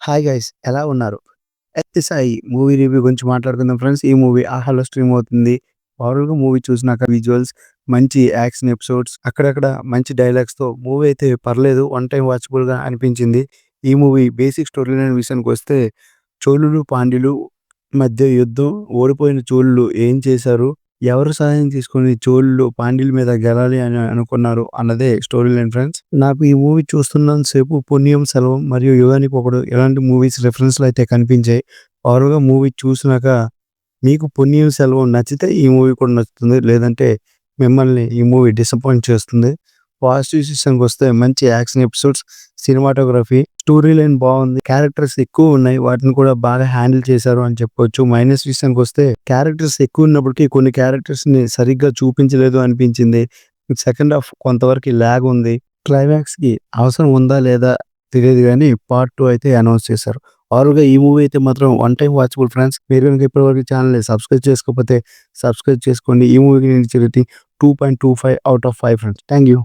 Hi guys ఎలా ఉన్నారు? 'ఎత్తి సాయి' మూవీ రివ్యూ గురించి మాట్లాడుకుందాం ఫ్రెండ్స్. ఈ మూవీ ఆహాలో స్ట్రీమ్ అవుతుంది. ఓవరాల్‌గా మూవీ చూసినాక విజువల్స్, మంచి యాక్షన్ ఎపిసోడ్స్, అక్కడక్కడ మంచి డైలాగ్స్‌తో మూవీ అయితే పర్లేదు. వన్ టైమ్ వాచబుల్‌గా అనిపించింది. ఈ మూవీ బేసిక్ స్టోరీ లైన్ విషయానికొస్తే చోళులు, పాండ్యులు మధ్య యుద్ధం. ఓడిపోయిన చోళులు ఏం చేశారు? ఎవరు సహాయం తీసుకొని చోళులు పాండ్యుల మీద గెలాలి అని అనుకున్నారు అన్నదే స్టోరీ లైన్ ఫ్రెండ్స్. నాకు ఈ మూవీ చూస్తున్నంత సేపు 'పుణ్యం సెల్వం' మరియు 'యుగానికి ఒకడు' ఇలాంటి మూవీస్ రిఫరెన్స్‌లు అయితే కనిపించాయి. ఓవరాల్‌గా మూవీ చూసినాక మీకు 'పుణ్యం సెల్వం' నచ్చితే ఈ మూవీ కూడా నచ్చుతుంది. లేదంటే మిమ్మల్ని ఈ మూవీ డిసప్పాయింట్ చేస్తుంది. పాజిటివ్స్ విషయానికొస్తే మంచి action episodes, cinematography, story line బాగుంది. క్యారెక్టర్స్ ఎక్కువ ఉన్నాయి. వాటిని కూడా బాగా హ్యాండిల్ చేశారు అని చెప్పొచ్చు. మైనస్ విషయానికొస్తే క్యారెక్టర్స్ ఎక్కువ ఉన్నప్పటికీ కొన్ని క్యారెక్టర్స్‌ని సరిగ్గా చూపించలేదు అనిపించింది. సెకండ్ హాఫ్ కొంతవరకు ల్యాగ్ ఉంది. క్లైమాక్స్‌కి అవసరం ఉందా లేదా తెలీదు గానీ పార్ట్ 2 అయితే అనౌన్స్ చేశారు. ఓవరాల్‌గా ఈ మూవీ అయితే మాత్రం వన్ టైమ్ వాచబుల్ ఫ్రెండ్స్. మీరు గనుక ఇప్పటివరకు ఛానెల్‌ని సబ్స్క్రైబ్ చేసుకోకపోతే సబ్స్క్రైబ్ చేసుకోండి. ఈ మూవీకి నేను ఇచ్చే rating 2.25 out of 5 friends. Thank you.